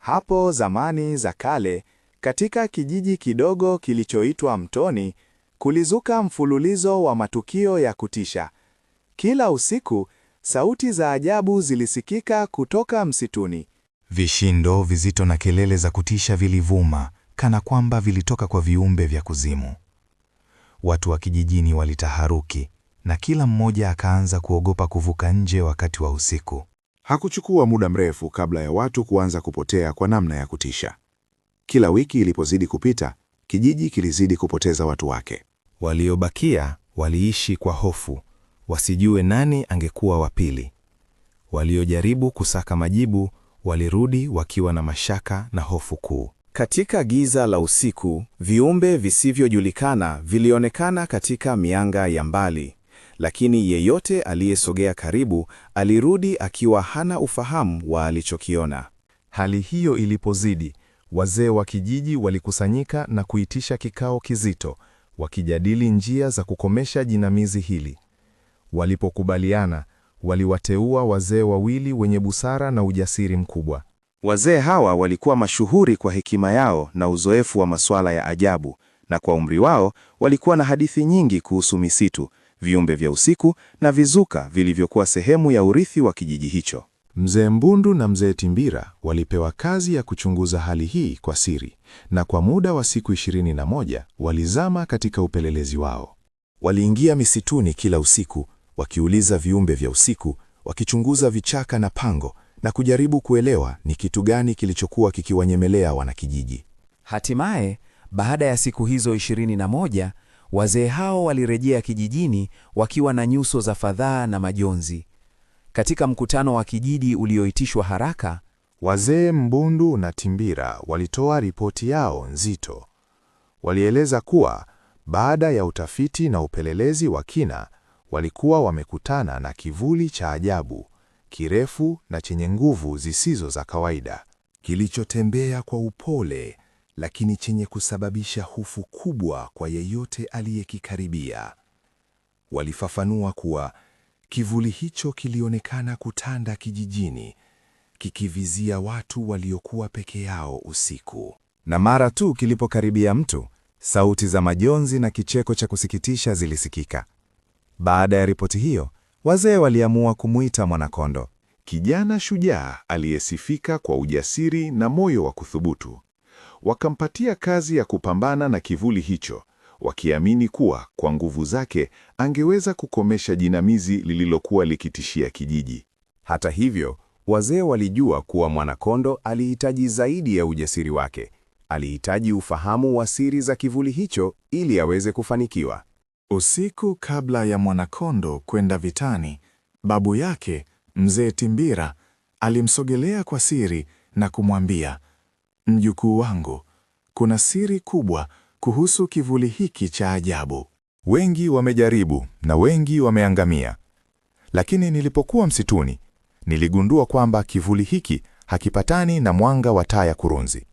Hapo zamani za kale, katika kijiji kidogo kilichoitwa Mtoni, kulizuka mfululizo wa matukio ya kutisha. Kila usiku, sauti za ajabu zilisikika kutoka msituni. Vishindo vizito na kelele za kutisha vilivuma, kana kwamba vilitoka kwa viumbe vya kuzimu. Watu wa kijijini walitaharuki, na kila mmoja akaanza kuogopa kuvuka nje wakati wa usiku. Hakuchukua muda mrefu kabla ya watu kuanza kupotea kwa namna ya kutisha. Kila wiki ilipozidi kupita, kijiji kilizidi kupoteza watu wake. Waliobakia waliishi kwa hofu, wasijue nani angekuwa wa pili. Waliojaribu kusaka majibu walirudi wakiwa na mashaka na hofu kuu. Katika giza la usiku, viumbe visivyojulikana vilionekana katika mianga ya mbali, lakini yeyote aliyesogea karibu alirudi akiwa hana ufahamu wa alichokiona. Hali hiyo ilipozidi, wazee wa kijiji walikusanyika na kuitisha kikao kizito, wakijadili njia za kukomesha jinamizi hili. Walipokubaliana, waliwateua wazee wawili wenye busara na ujasiri mkubwa. Wazee hawa walikuwa mashuhuri kwa hekima yao na uzoefu wa masuala ya ajabu, na kwa umri wao walikuwa na hadithi nyingi kuhusu misitu, viumbe vya usiku na vizuka vilivyokuwa sehemu ya urithi wa kijiji hicho. Mzee Mbundu na Mzee Timbira walipewa kazi ya kuchunguza hali hii kwa siri, na kwa muda wa siku 21 walizama katika upelelezi wao. Waliingia misituni kila usiku, wakiuliza viumbe vya usiku, wakichunguza vichaka na pango, na kujaribu kuelewa ni kitu gani kilichokuwa kikiwanyemelea wanakijiji. Hatimaye, baada ya siku hizo 21, wazee hao walirejea kijijini wakiwa na nyuso za fadhaa na majonzi. Katika mkutano wa kijiji ulioitishwa haraka, Wazee Mbundu na Timbira walitoa ripoti yao nzito. Walieleza kuwa baada ya utafiti na upelelezi wa kina, walikuwa wamekutana na kivuli cha ajabu, kirefu na chenye nguvu zisizo za kawaida, kilichotembea kwa upole lakini chenye kusababisha hofu kubwa kwa yeyote aliyekikaribia. Walifafanua kuwa kivuli hicho kilionekana kutanda kijijini, kikivizia watu waliokuwa peke yao usiku. Na mara tu kilipokaribia mtu, sauti za majonzi na kicheko cha kusikitisha zilisikika. Baada ya ripoti hiyo, wazee waliamua kumuita Mwanakondo, kijana shujaa aliyesifika kwa ujasiri na moyo wa kuthubutu. Wakampatia kazi ya kupambana na kivuli hicho, wakiamini kuwa kwa nguvu zake angeweza kukomesha jinamizi lililokuwa likitishia kijiji. Hata hivyo, wazee walijua kuwa Mwanakondo alihitaji zaidi ya ujasiri wake. Alihitaji ufahamu wa siri za kivuli hicho ili aweze kufanikiwa. Usiku kabla ya Mwanakondo kwenda vitani, babu yake, Mzee Timbira, alimsogelea kwa siri na kumwambia, "Mjukuu wangu, kuna siri kubwa kuhusu kivuli hiki cha ajabu. Wengi wamejaribu na wengi wameangamia. Lakini nilipokuwa msituni, niligundua kwamba kivuli hiki hakipatani na mwanga wa taa ya kurunzi."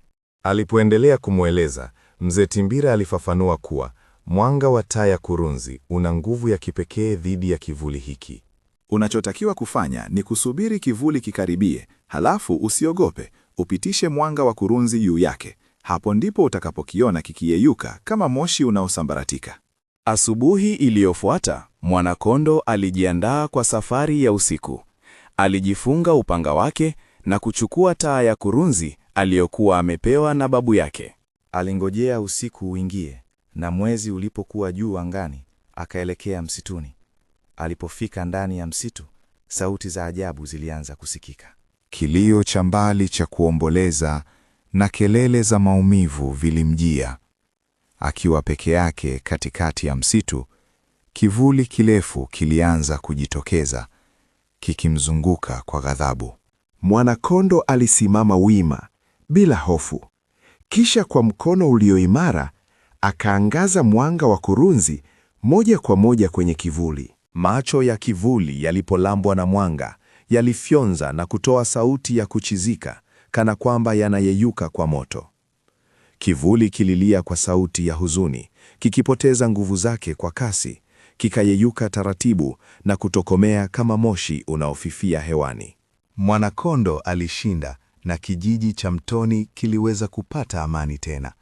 Alipoendelea kumweleza, Mzee Timbira alifafanua kuwa mwanga wa taa ya kurunzi una nguvu ya kipekee dhidi ya kivuli hiki. Unachotakiwa kufanya ni kusubiri kivuli kikaribie, halafu usiogope, upitishe mwanga wa kurunzi juu yake. Hapo ndipo utakapokiona kikiyeyuka kama moshi unaosambaratika. Asubuhi iliyofuata, Mwanakondo alijiandaa kwa safari ya usiku. Alijifunga upanga wake na kuchukua taa ya kurunzi aliyokuwa amepewa na babu yake. Alingojea usiku uingie, na mwezi ulipokuwa juu angani, akaelekea msituni. Alipofika ndani ya msitu, sauti za ajabu zilianza kusikika. Kilio cha mbali cha kuomboleza na kelele za maumivu vilimjia. Akiwa peke yake katikati ya msitu, kivuli kirefu kilianza kujitokeza, kikimzunguka kwa ghadhabu. Mwanakondo alisimama wima, bila hofu. Kisha kwa mkono ulioimara, akaangaza mwanga wa kurunzi moja kwa moja kwenye kivuli. Macho ya kivuli yalipolambwa na mwanga, yalifyonza na kutoa sauti ya kuchizika, kana kwamba yanayeyuka kwa moto. Kivuli kililia kwa sauti ya huzuni, kikipoteza nguvu zake kwa kasi, kikayeyuka taratibu na kutokomea kama moshi unaofifia hewani. Mwanakondo alishinda, na kijiji cha Mtoni kiliweza kupata amani tena.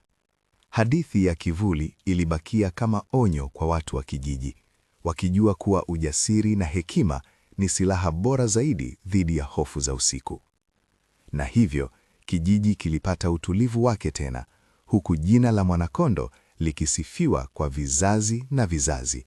Hadithi ya kivuli ilibakia kama onyo kwa watu wa kijiji, wakijua kuwa ujasiri na hekima ni silaha bora zaidi dhidi ya hofu za usiku. Na hivyo, kijiji kilipata utulivu wake tena, huku jina la Mwanakondo likisifiwa kwa vizazi na vizazi.